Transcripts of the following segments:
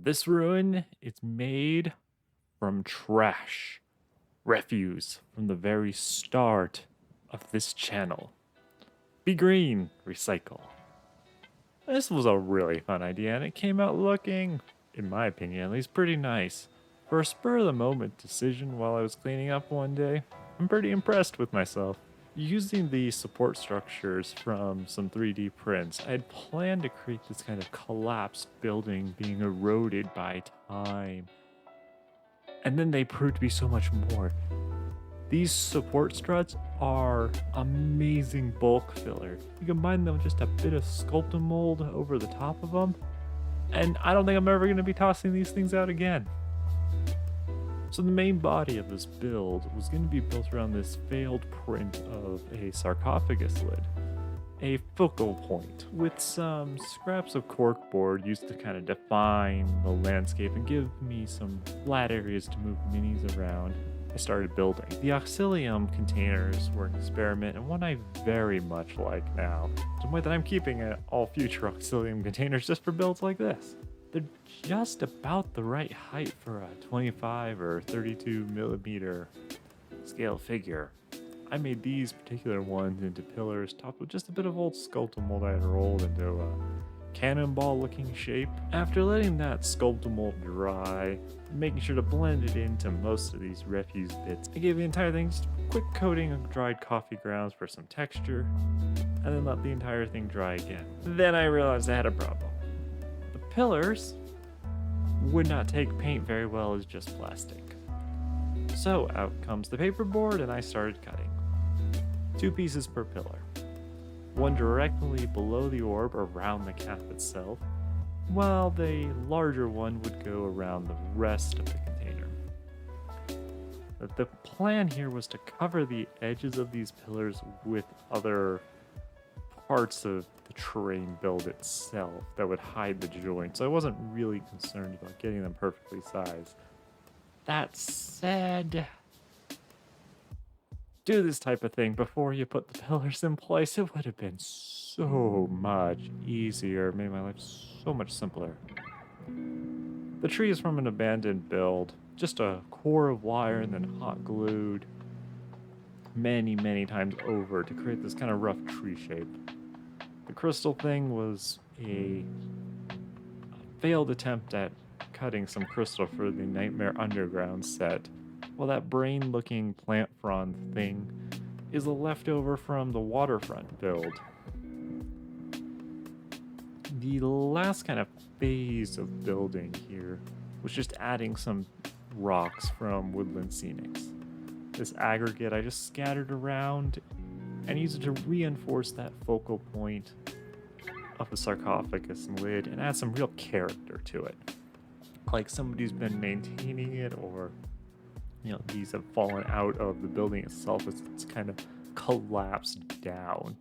This ruin is made from trash, refuse from the very start of this channel. Be green, recycle. This was a really fun idea, and it came out looking, in my opinion at least, pretty nice. For a spur of the moment decision while I was cleaning up one day, I'm pretty impressed with myself. Using the support structures from some 3D prints, I had planned to create this kind of collapsed building being eroded by time. And then they proved to be so much more. These support struts are amazing bulk filler. You combine them with just a bit of sculpting mold over the top of them, and I don't think I'm ever going to be tossing these things out again. So the main body of this build was going to be built around this failed print of a sarcophagus lid, a focal point with some scraps of corkboard used to kind of define the landscape and give me some flat areas to move minis around. I started building. The auxilium containers were an experiment and one I very much like now, to the point that I'm keeping all future auxilium containers just for builds like this. They're just about the right height for a 25 or 32 millimeter scale figure. I made these particular ones into pillars topped with just a bit of old sculpted mold I had rolled into a cannonball looking shape. After letting that sculpted mold dry, making sure to blend it into most of these refuse bits, I gave the entire thing just a quick coating of dried coffee grounds for some texture, and then let the entire thing dry again. Then I realized I had a problem. The pillars would not take paint very well as just plastic. So out comes the paperboard and I started cutting. 2 pieces per pillar. One directly below the orb around the cap itself, while the larger one would go around the rest of the container. The plan here was to cover the edges of these pillars with other parts of the terrain build itself that would hide the joint, so I wasn't really concerned about getting them perfectly sized. That said, do this type of thing before you put the pillars in place. It would have been so much easier, made my life so much simpler. The tree is from an abandoned build, just a core of wire and then hot glued many times over to create this kind of rough tree shape. The crystal thing was a failed attempt at cutting some crystal for the Nightmare Underground set, while that brain-looking plant frond thing is a leftover from the Waterfront build. The last kind of phase of building here was just adding some rocks from Woodland Scenics. This aggregate I just scattered around and used it to reinforce that focal point of the sarcophagus lid and add some real character to it. Like somebody's been maintaining it, or these have fallen out of the building itself as it's kind of collapsed down.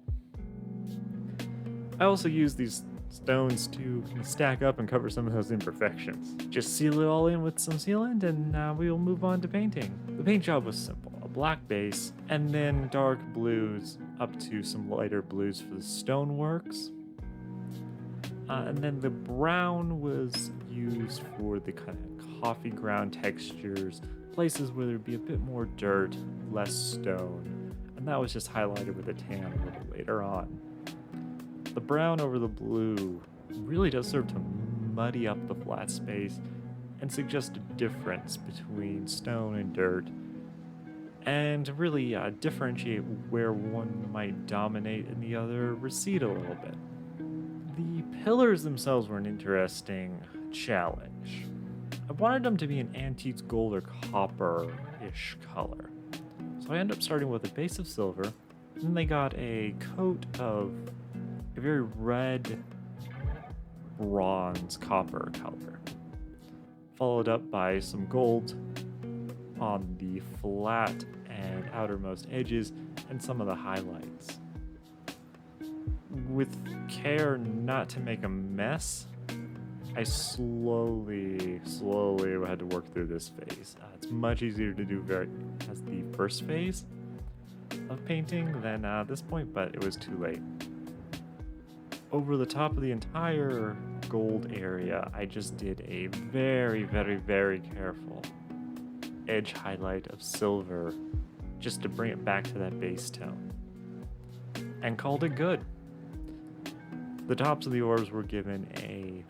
I also use these stones to stack up and cover some of those imperfections. Just seal it all in with some sealant and we'll move on to painting. The paint job was simple. A black base and then dark blues up to some lighter blues for the stoneworks. And then the brown was used for the kind of coffee ground textures, places where there'd be a bit more dirt, less stone, and that was just highlighted with a tan a little later on. The brown over the blue really does serve to muddy up the flat space and suggest a difference between stone and dirt, and to really differentiate where one might dominate and the other recede a little bit. The pillars themselves were an interesting challenge. I wanted them to be an antique gold or copper-ish color. So I ended up starting with a base of silver, and then they got a coat of a very red bronze copper color, followed up by some gold on the flat and outermost edges and some of the highlights. With care not to make a mess, I slowly had to work through this phase. It's much easier to do as the first phase of painting than this point, but it was too late. over the top of the entire gold area, I just did a very, very, very careful edge highlight of silver just to bring it back to that base tone. And called it good. The tops of the orbs were given a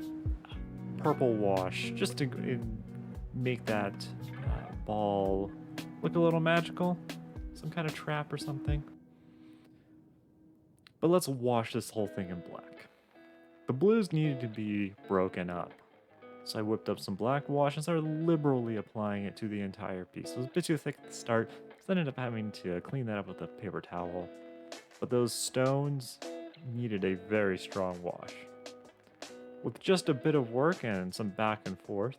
purple wash just to make that ball look a little magical. Some kind of trap or something. But let's wash this whole thing in black. The blues needed to be broken up. So I whipped up some black wash and started liberally applying it to the entire piece. It was a bit too thick at the start, so I ended up having to clean that up with a paper towel. But those stones needed a very strong wash. With just a bit of work and some back and forth,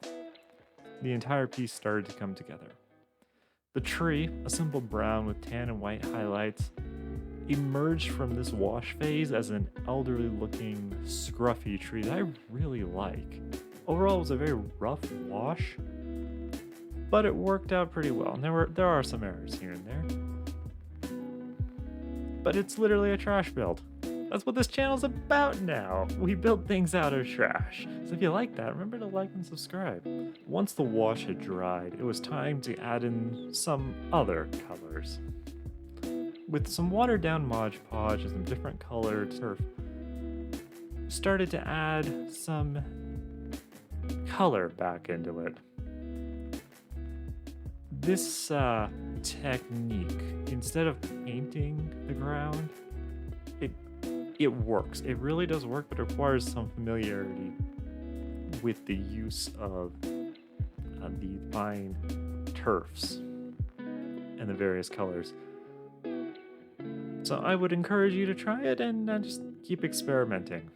the entire piece started to come together. The tree, a simple brown with tan and white highlights, emerged from this wash phase as an elderly looking scruffy tree that I really like. Overall, it was a very rough wash, but it worked out pretty well. And there are some errors here and there, but it's literally a trash build. That's what this channel's about now. We build things out of trash. So if you like that, remember to like and subscribe. Once the wash had dried, it was time to add in some other colors. With some watered down Mod Podge and some different colored turf, started to add some color back into it. This technique, instead of painting the ground, it works. It really does work, but it requires some familiarity with the use of the fine turfs and the various colors. So I would encourage you to try it and just keep experimenting.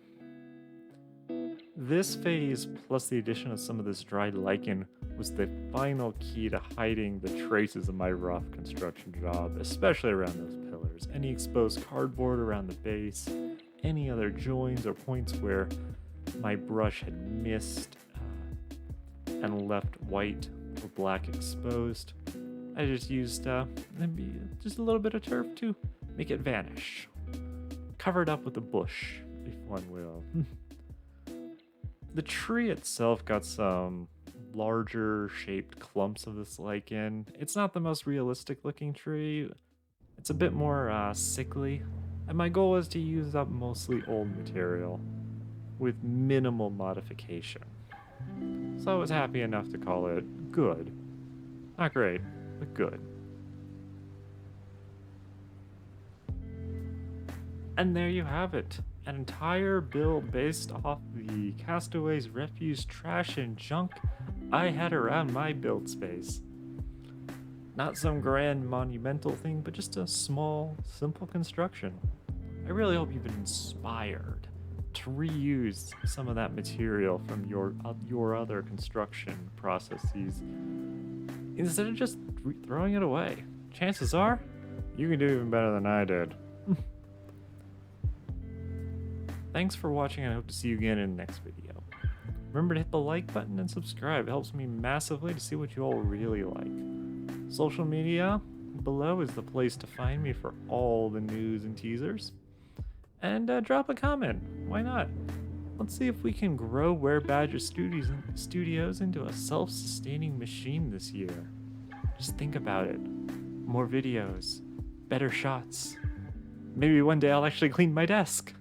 This phase, plus the addition of some of this dried lichen, was the final key to hiding the traces of my rough construction job, especially around those pillars. Any exposed cardboard around the base, any other joins or points where my brush had missed and left white or black exposed. I just used maybe just a little bit of turf to make it vanish. Covered up with a bush, if one will. The tree itself got some larger shaped clumps of this lichen. It's not the most realistic looking tree. It's a bit more sickly. And my goal was to use up mostly old material with minimal modification. So I was happy enough to call it good. Not great, but good. And there you have it. An entire build based off the Castaways refuse, trash, and junk I had around my build space. Not some grand monumental thing, but just a small, simple construction. I really hope you've been inspired to reuse some of that material from your other construction processes instead of just throwing it away. Chances are, you can do even better than I did. Thanks for watching, and I hope to see you again in the next video. Remember to hit the like button and subscribe. It helps me massively to see what you all really like. Social media below is the place to find me for all the news and teasers. And drop a comment. Why not? Let's see if we can grow Were Badger Studios into a self-sustaining machine this year. Just think about it. More videos, better shots. Maybe one day I'll actually clean my desk.